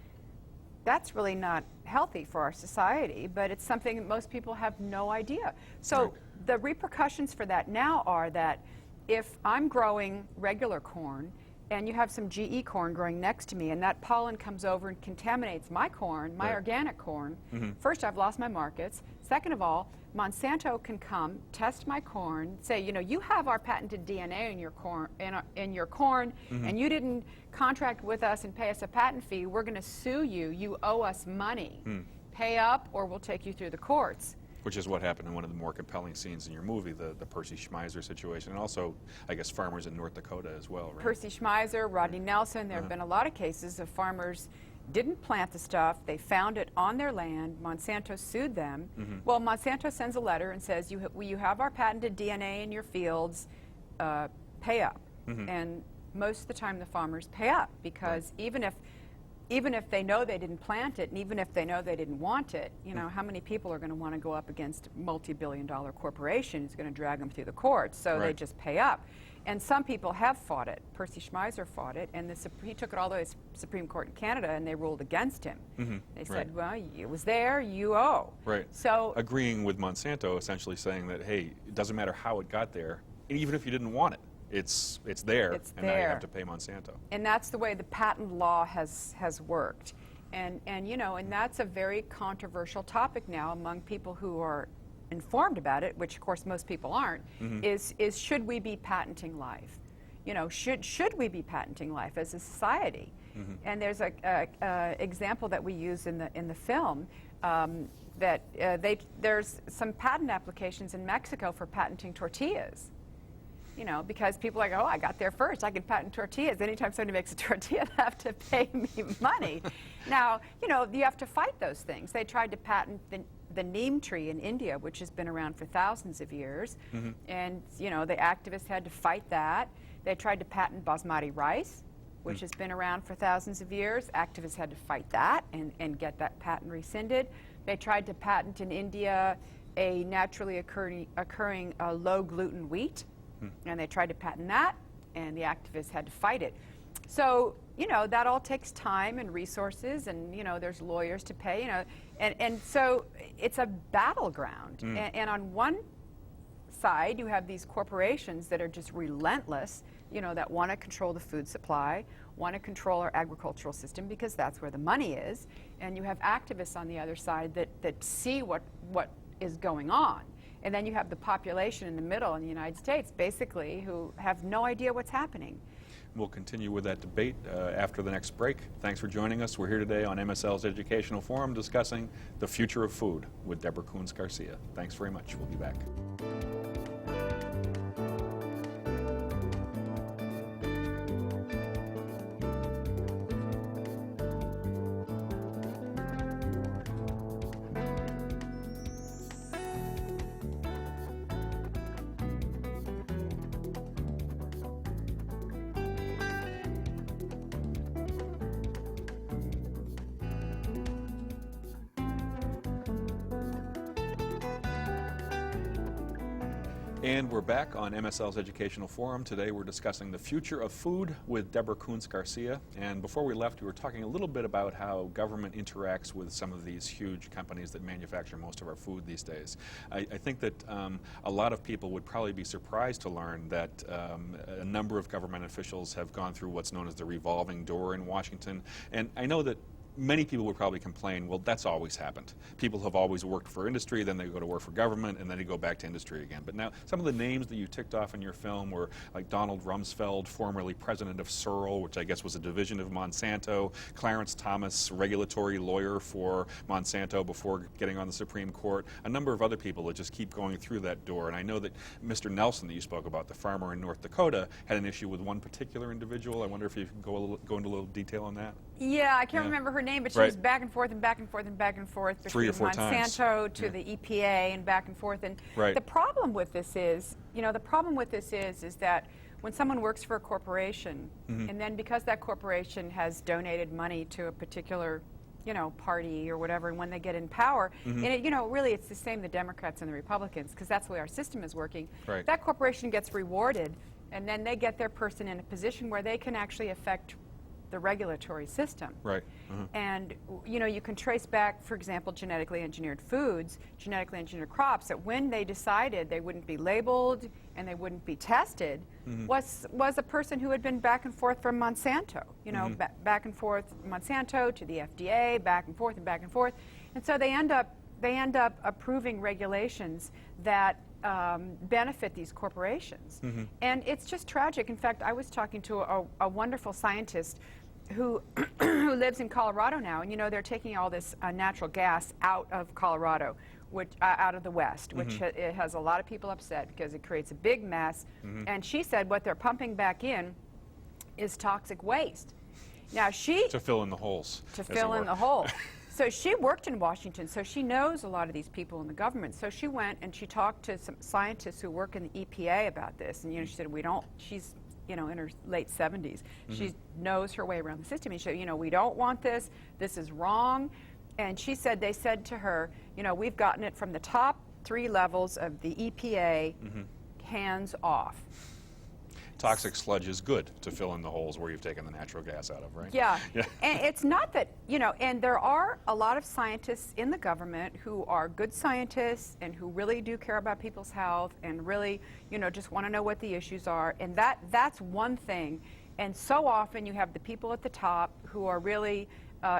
B: that's really not healthy for our society, but it's something that most people have no idea. So the repercussions for that now are that if I'm growing regular corn and you have some GE corn growing next to me, and that pollen comes over and contaminates my corn, my organic corn, first, I've lost my markets. Second of all, Monsanto can come, test my corn, say, you know, you have our patented DNA in your corn, and you didn't contract with us and pay us a patent fee. We're going to sue you. You owe us money. Pay up, or we'll take you through the courts.
A: Which is what happened in one of the more compelling scenes in your movie, the Percy Schmeiser situation, and also, I guess, farmers in North Dakota as well, right?
B: Percy Schmeiser, Rodney Nelson, there have been a lot of cases of farmers didn't plant the stuff, they found it on their land, Monsanto sued them. Well, Monsanto sends a letter and says, you have our patented DNA in your fields, pay up. And most of the time the farmers pay up, because even if they know they didn't plant it, and even if they know they didn't want it, you know, how many people are going to want to go up against a multi-billion-dollar corporation who's going to drag them through the courts? So they just pay up. And some people have fought it. Percy Schmeiser fought it, and he took it all the way to the Supreme Court in Canada, and they ruled against him. They said, well, it was there, you owe. So
A: agreeing with Monsanto, essentially saying that, hey, it doesn't matter how it got there, even if you didn't want it. It's there, and now you have to pay Monsanto.
B: And that's the way the patent law has worked. And you know, and that's a very controversial topic now among people who are informed about it, which of course most people aren't, is should we be patenting life? You know, should we be patenting life as a society? And there's a example that we use in the film, that there's some patent applications in Mexico for patenting tortillas. You know, because people are like, oh, I got there first, I can patent tortillas. Anytime somebody makes a tortilla, they have to pay me money. Now, you know, you have to fight those things. They tried to patent the neem tree in India, which has been around for thousands of years. And, you know, the activists had to fight that. They tried to patent basmati rice, which has been around for thousands of years. Activists had to fight that and get that patent rescinded. They tried to patent in India a naturally occurring low gluten wheat. And they tried to patent that, and the activists had to fight it. So, you know, that all takes time and resources, and, you know, there's lawyers to pay, you know, and so it's a battleground. And on one side, you have these corporations that are just relentless, you know, that want to control the food supply, want to control our agricultural system, because that's where the money is. And you have activists on the other side that see what is going on. And then you have the population in the middle in the United States, basically, who have no idea what's happening.
A: We'll continue with that debate after the next break. Thanks for joining us. We're here today on MSL's Educational Forum discussing the future of food with Deborah Garcia. Thanks very much. We'll be back. And we're back on MSL's Educational Forum. Today we're discussing the future of food with Deborah Garcia. And before we left, we were talking a little bit about how government interacts with some of these huge companies that manufacture most of our food these days. I think that a lot of people would probably be surprised to learn that a number of government officials have gone through what's known as the revolving door in Washington. And I know that many people would probably complain, well, that's always happened. People have always worked for industry, then they go to work for government, and then they go back to industry again. But now, some of the names that you ticked off in your film were like Donald Rumsfeld, formerly president of Searle, which I guess was a division of Monsanto, Clarence Thomas, regulatory lawyer for Monsanto before getting on the Supreme Court, a number of other people that just keep going through that door. And I know that Mr. Nelson that you spoke about, the farmer in North Dakota, had an issue with one particular individual. I wonder if you can go into a little detail on that.
B: Yeah, I can't remember her name, but she was back and forth and back and forth and back and forth between
A: 3 or 4
B: Monsanto to the EPA and back and forth. And the problem with this is, is that when someone works for a corporation, and then because that corporation has donated money to a particular, party or whatever, and when they get in power, and really it's the same, the Democrats and the Republicans, because that's the way our system is working. That corporation gets rewarded, and then they get their person in a position where they can actually affect the regulatory system. And you can trace back, for example, genetically engineered foods, genetically engineered crops, that when they decided they wouldn't be labeled and they wouldn't be tested, was a person who had been back and forth from Monsanto, back and forth Monsanto to the FDA, back and forth and back and forth. And so they end up they end up approving regulations that benefit these corporations. And it's just tragic. In fact, I was talking to a wonderful scientist who who lives in Colorado now, and they're taking all this natural gas out of Colorado, which out of the West, which it has a lot of people upset because it creates a big mess. And she said what they're pumping back in is toxic waste. Now
A: to fill in the holes.
B: To fill in the hole. So she worked in Washington, so she knows a lot of these people in the government. So she went and she talked to some scientists who work in the EPA about this, and she said she's in her late 70s. She knows her way around the system, and she said, we don't want this. This is wrong. And she said they said to her, we've gotten it from the top 3 levels of the EPA, hands off.
A: Toxic sludge is good to fill in the holes where you've taken the natural gas out of, right?
B: Yeah. And it's not that, and there are a lot of scientists in the government who are good scientists and who really do care about people's health and really, just want to know what the issues are. And that's one thing. And so often you have the people at the top who are really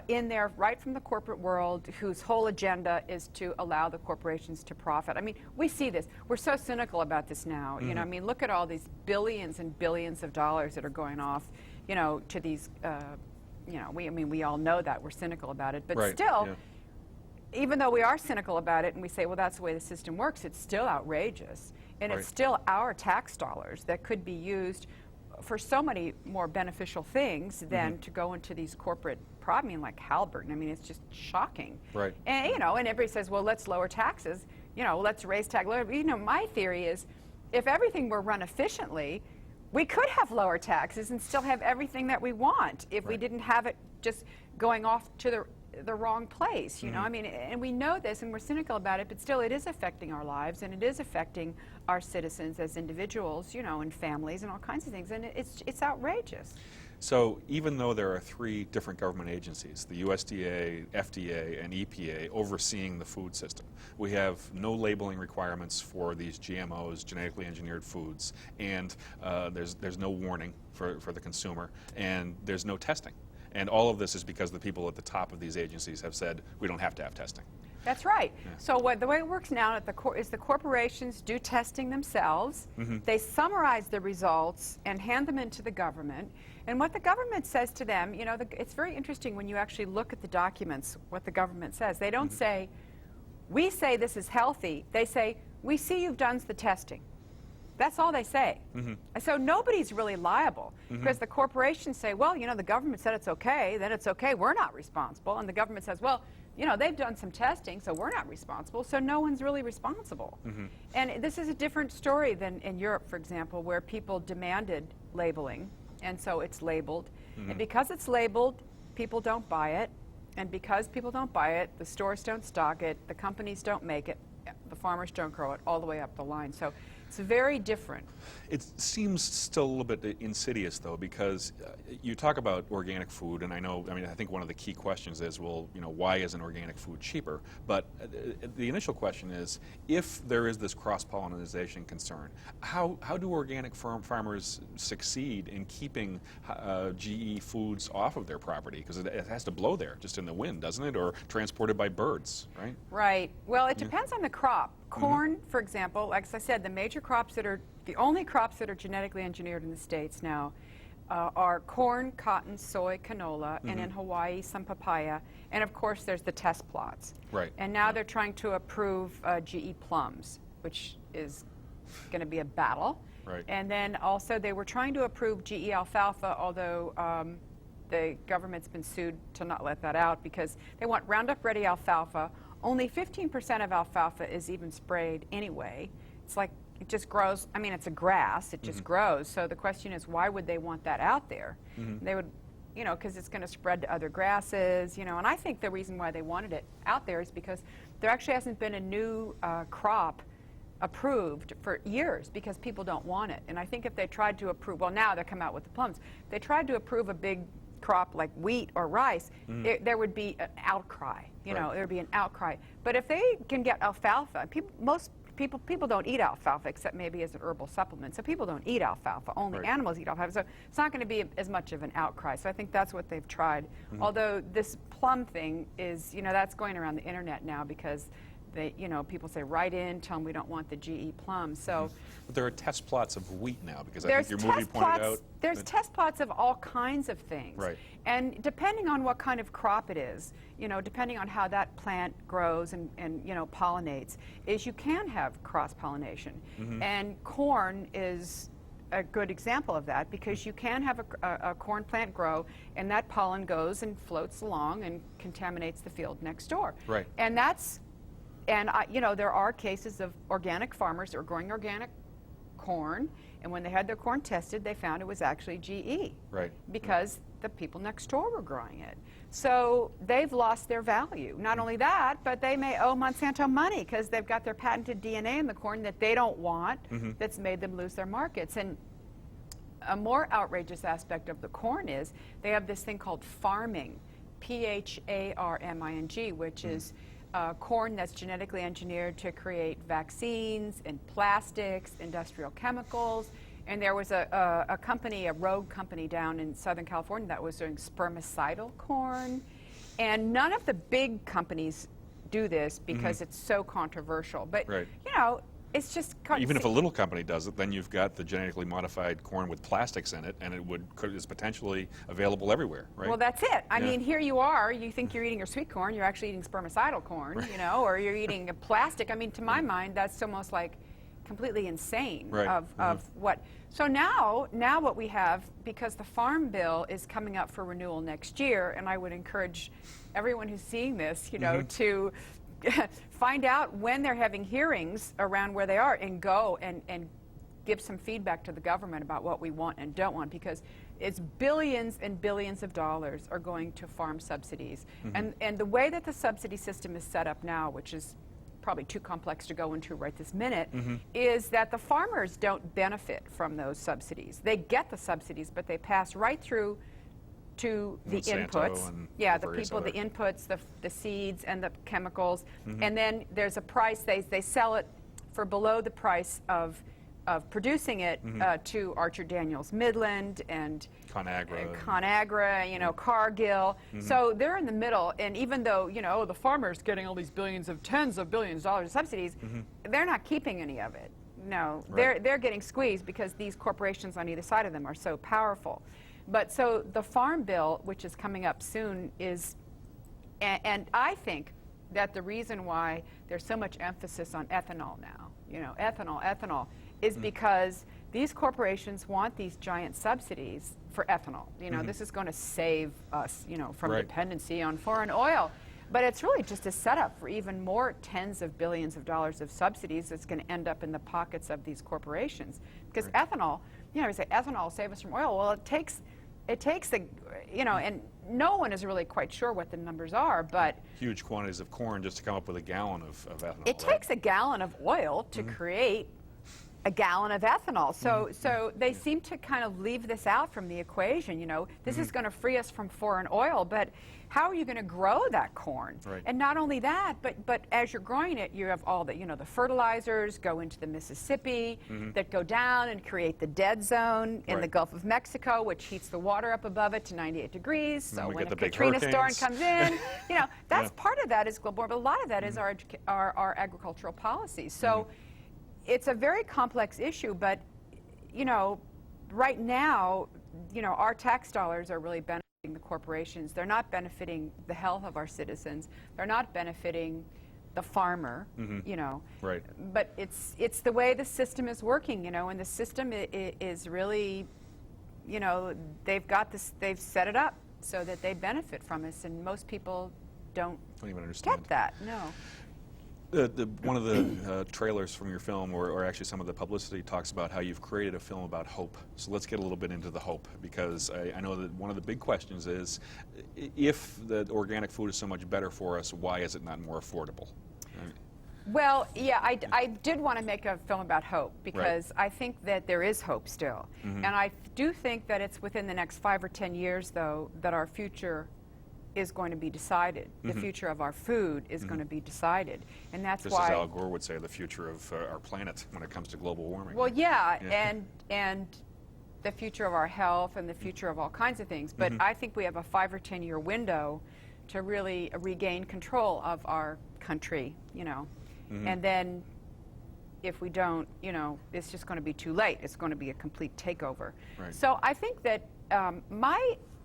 B: in there right from the corporate world, whose whole agenda is to allow the corporations to profit. I mean, we see this. We're so cynical about this now. Look at all these billions and billions of dollars that are going off, to these, we all know that. We're cynical about it. But still, even though we are cynical about it and we say, well, that's the way the system works, it's still outrageous. And it's still our tax dollars that could be used for so many more beneficial things than to go into these corporate problems like Halliburton. I mean, it's just shocking.
A: Right.
B: And and everybody says, well, let's lower taxes. Let's raise tax. My theory is, if everything were run efficiently, we could have lower taxes and still have everything that we want if we didn't have it just going off to the wrong place. And we know this and we're cynical about it, but still it is affecting our lives and it is affecting our citizens as individuals, and families and all kinds of things, and it's outrageous.
A: So even though there are 3 different government agencies, the USDA, FDA, and EPA, overseeing the food system, we have no labeling requirements for these GMOs, genetically engineered foods, and there's no warning for the consumer, and there's no testing. And all of this is because the people at the top of these agencies have said we don't have to have testing.
B: That's right. Yeah. So the way it works now is the corporations do testing themselves. They summarize the results and hand them into the government. And what the government says to them, it's very interesting when you actually look at the documents, what the government says. They don't say, we say this is healthy. They say, we see you've done the testing. That's all they say. And so nobody's really liable because the corporations say, well, the government said it's okay, then it's okay, we're not responsible. And the government says, well, they've done some testing, so we're not responsible, so no one's really responsible. And this is a different story than in Europe, for example, where people demanded labeling, and so it's labeled. And because it's labeled, people don't buy it. And because people don't buy it, the stores don't stock it, the companies don't make it, the farmers don't grow it, all the way up the line. So it's very different. It
A: seems still a little bit insidious, though, because you talk about organic food, and I think one of the key questions is, well, why isn't organic food cheaper? But the initial question is, if there is this cross-pollination concern, how do organic farmers succeed in keeping GE foods off of their property? Because it has to blow there, just in the wind, doesn't it? Or transported by birds, right?
B: Right. Well, it depends on the crop. Corn, for example, like I said, the only crops that are genetically engineered in the States now are corn, cotton, soy, canola, and in Hawaii, some papaya. And of course, there's the test plots.
A: Right.
B: And now they're trying to approve GE plums, which is going to be a battle.
A: Right.
B: And then also they were trying to approve GE alfalfa, although the government's been sued to not let that out because they want Roundup Ready alfalfa. Only 15% of alfalfa is even sprayed anyway. It's like it just grows. I mean, it's a grass. It just grows. So the question is, why would they want that out there? They would, because it's going to spread to other grasses, And I think the reason why they wanted it out there is because there actually hasn't been a new crop approved for years because people don't want it. And I think if they tried to approve, well, now they come out with the plums. If they tried to approve a big crop like wheat or rice, there would be an outcry. There would be an outcry. But if they can get alfalfa, most people don't eat alfalfa except maybe as an herbal supplement. So people don't eat alfalfa. Only animals eat alfalfa. So it's not going to be as much of an outcry. So I think that's what they've tried. Although this plum thing is, that's going around the internet now because they, people say, write in, tell them we don't want the GE plum. So
A: But there are test plots of wheat now, because I
B: there's
A: think your movie
B: test
A: pointed
B: plots.
A: out.
B: There's test plots of all kinds of things.
A: Right.
B: And depending on what kind of crop it is, depending on how that plant grows and pollinates, is you can have cross-pollination. And corn is a good example of that, because you can have a corn plant grow, and that pollen goes and floats along and contaminates the field next door.
A: Right.
B: And there are cases of organic farmers that are growing organic corn, and when they had their corn tested, they found it was actually GE.
A: Right.
B: Because the people next door were growing it. So they've lost their value. Not only that, but they may owe Monsanto money because they've got their patented DNA in the corn that they don't want, that's made them lose their markets. And a more outrageous aspect of the corn is they have this thing called farming, PHARMING, which is corn that's genetically engineered to create vaccines and plastics, industrial chemicals. And there was a company, a rogue company down in Southern California that was doing spermicidal corn. And none of the big companies do this because it's so controversial. But, it's just...
A: Even if a little company does it, then you've got the genetically modified corn with plastics in it, and it is potentially available everywhere, right?
B: Well, that's it. I mean, here you are, you think you're eating your sweet corn, you're actually eating spermicidal corn, or you're eating a plastic. I mean, to my mind, that's almost like completely insane of what. So now what we have, because the Farm Bill is coming up for renewal next year, and I would encourage everyone who's seeing this, to find out when they're having hearings around where they are, and go and give some feedback to the government about what we want and don't want, because it's billions and billions of dollars are going to farm subsidies. And the way that the subsidy system is set up now, which is probably too complex to go into right this minute, is that the farmers don't benefit from those subsidies. They get the subsidies, but they pass right through to the inputs. The people, the inputs, the seeds and the chemicals. And then there's a price, they sell it for below the price of producing it to Archer Daniels Midland and ConAgra, Cargill. So they're in the middle, and even though, the farmer's getting all these tens of billions of dollars of subsidies, they're not keeping any of it. No, they're getting squeezed because these corporations on either side of them are so powerful. But so the Farm Bill, which is coming up soon, is, and I think that the reason why there's so much emphasis on ethanol now, ethanol, is because these corporations want these giant subsidies for ethanol. This is going to save us, from dependency on foreign oil. But it's really just a setup for even more tens of billions of dollars of subsidies that's going to end up in the pockets of these corporations. Because ethanol, we say ethanol will save us from oil. Well, it takes and no one is really quite sure what the numbers are, but
A: huge quantities of corn just to come up with a gallon of ethanol.
B: It takes a gallon of oil to create a gallon of ethanol. So they seem to kind of leave this out from the equation. This is going to free us from foreign oil, but how are you going to grow that corn? And not only that, but as you're growing it, you have all the the fertilizers go into the Mississippi that go down and create the dead zone in the Gulf of Mexico, which heats the water up above it to 98 degrees. So when a Katrina storm comes in, that's part of that is global warming, but a lot of that is our agricultural policies. So it's a very complex issue, but right now, our tax dollars are really benefiting the corporations. They're not benefiting the health of our citizens. They're not benefiting the farmer, But it's the way the system is working, and the system is really, they've set it up so that they benefit from us, and most people don't
A: even understand.
B: Get that, no.
A: One of the trailers from your film, or actually some of the publicity, talks about how you've created a film about hope. So let's get a little bit into the hope, because I know that one of the big questions is, if the organic food is so much better for us, why is it not more affordable?
B: Well, yeah, I did want to make a film about hope, because I think that there is hope still. And I do think that it's within the next 5 or 10 years, though, that our future is going to be decided. The future of our food is going to be decided, and that's
A: just
B: why.
A: Just as Al Gore would say, the future of our planet when it comes to global warming.
B: Well, and the future of our health and the future of all kinds of things. But I think we have a 5 or 10 year window to really regain control of our country. and then if we don't, you know, it's just going to be too late. It's going to be a complete takeover.
A: Right.
B: So I think that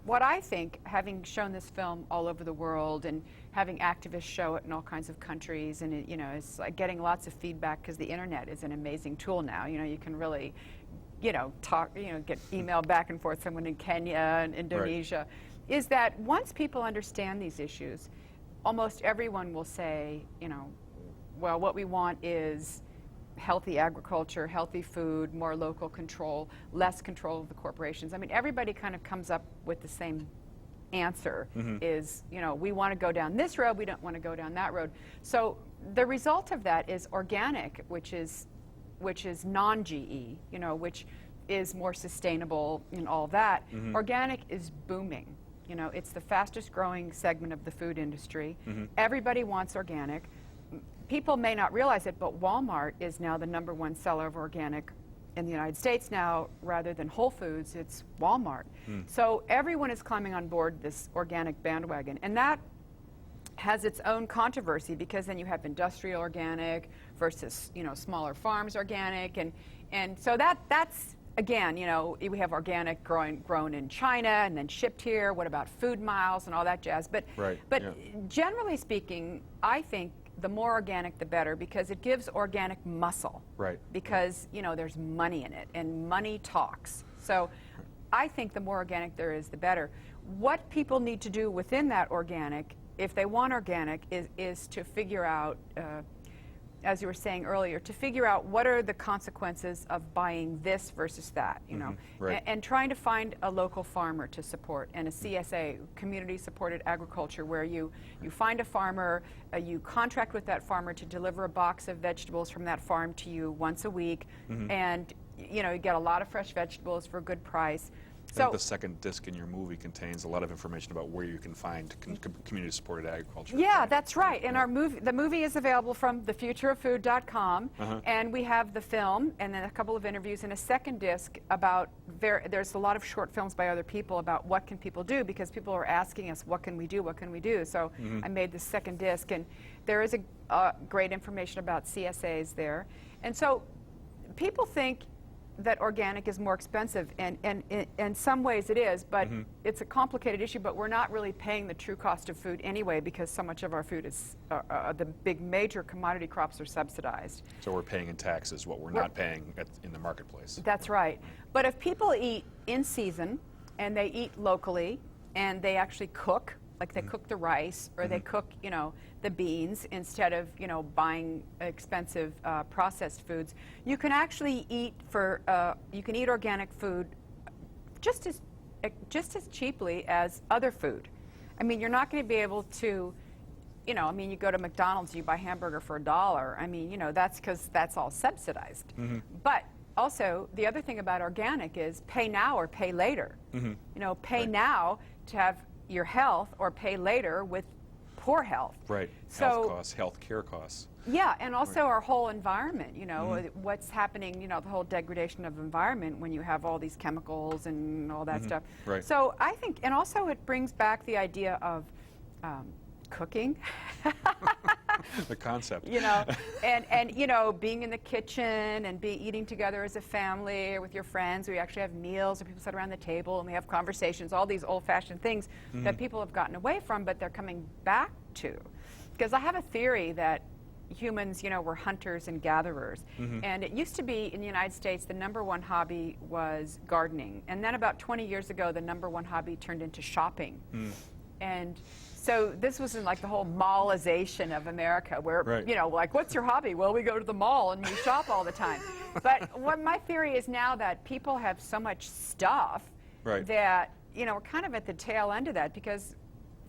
B: what I think, having shown this film all over the world and having activists show it in all kinds of countries, and it, you know, it's like getting lots of feedback because the internet is an amazing tool now. You know, you can really, you know, get email back and forth, someone in Kenya and Indonesia, is that once people understand these issues, almost everyone will say, you know, well, what we want is healthy agriculture, healthy food, more local control, less control of the corporations. I mean, everybody kind of comes up with the same answer, is, you know, we want to go down this road, we don't want to go down that road. So the result of that is organic, which is non-GE, you know, which is more sustainable and all that. Organic is booming. You know, it's the fastest growing segment of the food industry. Everybody wants organic. People may not realize it, but Walmart is now the #1 seller of organic in the United States now, rather than Whole Foods. It's Walmart. So everyone is climbing on board this organic bandwagon, and that has its own controversy, because then you have industrial organic versus, you know, smaller farms organic, and so that's again, you know, we have organic grown in China and then shipped here. What about food miles and all that jazz? But generally speaking, I think the more organic, the better, because it gives organic muscle.
A: Right.
B: Because, you know, there's money in it, and money talks. So I think the more organic there is, the better. What people need to do within that organic, if they want organic, is to figure out, as you were saying earlier, to figure out what are the consequences of buying this versus that, you know, and trying to find a local farmer to support, and a CSA, community-supported agriculture, where you find a farmer, you contract with that farmer to deliver a box of vegetables from that farm to you once a week, and, you know, you get a lot of fresh vegetables for a good price.
A: I think the second disc in your movie contains a lot of information about where you can find community-supported agriculture.
B: Yeah, that's right. And the movie is available from thefutureoffood.com, and we have the film and then a couple of interviews and a second disc about, there's a lot of short films by other people about what can people do, because people are asking us, what can we do, what can we do? So I made the second disc, and there is a great information about CSAs there. And so people think that organic is more expensive, and in some ways it is, but it's a complicated issue, but we're not really paying the true cost of food anyway, because so much of our food is, the big major commodity crops are subsidized.
A: So we're paying in taxes what we're not paying in the marketplace.
B: That's right. But if people eat in season, and they eat locally, and they actually cook, like they cook the rice, or they cook, you know, the beans, instead of, you know, buying expensive processed foods, you can actually eat you can eat organic food just as cheaply as other food. I mean, you're not going to be able to, you know, I mean, you go to McDonald's, you buy a hamburger for $1. I mean, you know, that's because that's all subsidized. But also, the other thing about organic is pay now or pay later. You know, pay now to have your health, or pay later with poor health.
A: Right.
B: So,
A: health costs, health care costs.
B: Yeah, and also our whole environment, you know, what's happening, you know, the whole degradation of environment when you have all these chemicals and all that stuff.
A: Right.
B: So I think, and also it brings back the idea of cooking.
A: The concept.
B: You know, and you know, being in the kitchen and eating together as a family or with your friends. We actually have meals, and people sit around the table and we have conversations, all these old-fashioned things that people have gotten away from, but they're coming back to. Because I have a theory that humans, you know, were hunters and gatherers. And it used to be in the United States, the #1 hobby was gardening. And then about 20 years ago, the #1 hobby turned into shopping. And so this was in like the whole mallization of America, where, you know, like, what's your hobby? Well, we go to the mall and we shop all the time. But what my theory is now, that people have so much stuff that, you know, we're kind of at the tail end of that, because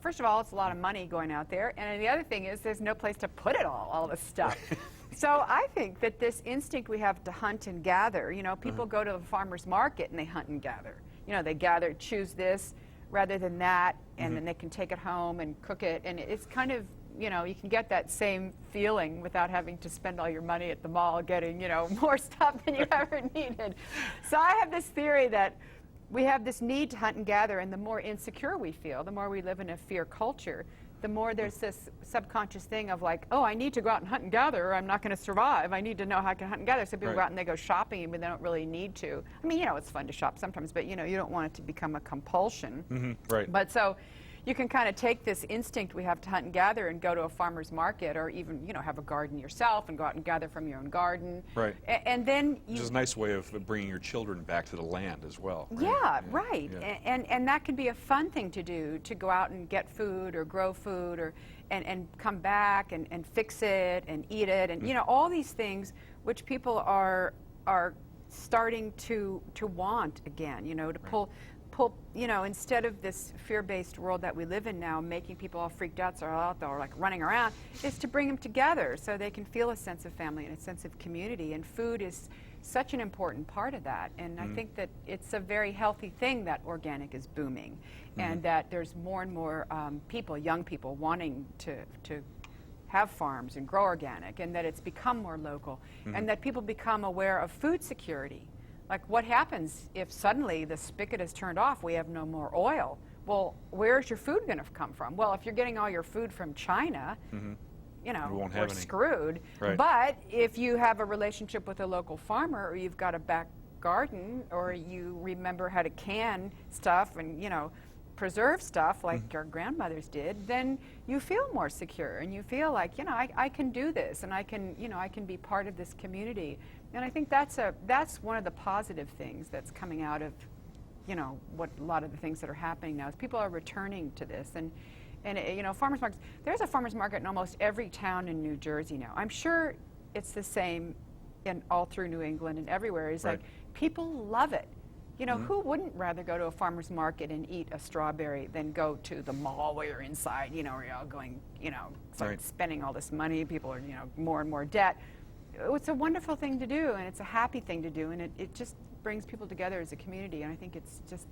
B: first of all, it's a lot of money going out there, and the other thing is there's no place to put it all this stuff. So I think that this instinct we have to hunt and gather, you know, people go to the farmer's market and they hunt and gather. You know, they gather, choose this rather than that, and then they can take it home and cook it, and it's kind of, you know, you can get that same feeling without having to spend all your money at the mall getting, you know, more stuff than you ever needed. So I have this theory that we have this need to hunt and gather, and the more insecure we feel, the more we live in a fear culture, the more there's this subconscious thing of like, oh, I need to go out and hunt and gather, or I'm not going to survive. I need to know how I can hunt and gather. So people
A: Right.
B: go out and they go shopping, but they don't really need to. I mean, it's fun to shop sometimes, but you don't want it to become a compulsion.
A: Right.
B: But so you can kind of take this instinct we have to hunt and gather and go to a farmer's market, or even have a garden yourself and go out and gather from your own garden.
A: Right.
B: And then
A: Which is a nice way of bringing your children back to the land as well. Right?
B: Yeah, right.
A: Yeah.
B: And that can be a fun thing to do, to go out and get food or grow food and come back and fix it and eat it, and all these things which people are starting to want again, to pull, instead of this fear-based world that we live in now, making people all freaked out, so out there like running around, is to bring them together so they can feel a sense of family and a sense of community. And food is such an important part of that. And I think that it's a very healthy thing that organic is booming, and that there's more and more people, young people, wanting to have farms and grow organic, and that it's become more local, and that people become aware of food security. Like, what happens if suddenly the spigot is turned off, we have no more oil? Well, where's your food going to come from? Well, if you're getting all your food from China,
A: won't have
B: we're
A: any.
B: screwed.
A: Right.
B: But if you have a relationship with a local farmer, or you've got a back garden, or you remember how to can stuff and, preserve stuff like our grandmothers did, then you feel more secure, and you feel like, I can do this, and I can be part of this community. And I think that's one of the positive things that's coming out of, what a lot of the things that are happening now is people are returning to this. And farmers markets, there's a farmers market in almost every town in New Jersey now. I'm sure it's the same in all through New England and everywhere. It's
A: Right.
B: like, people love it. Who wouldn't rather go to a farmer's market and eat a strawberry than go to the mall where you're inside, where you're all going, it's like
A: Right.
B: spending all this money, people are, more and more debt. It's a wonderful thing to do, and it's a happy thing to do, and it just brings people together as a community, and I think it's just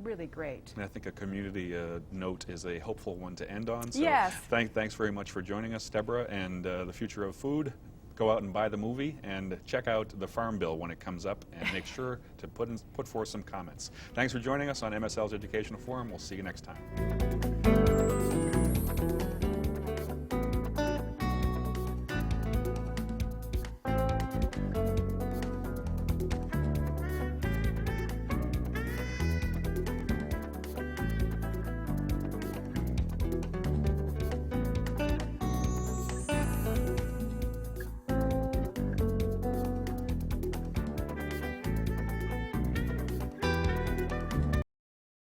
B: really great.
A: And I think a community note is a hopeful one to end on. So
B: Yes.
A: Thanks very much for joining us, Deborah, and The Future of Food. Go out and buy the movie and check out the Farm Bill when it comes up, and make sure to put forth some comments. Thanks for joining us on MSL's Educational Forum. We'll see you next time.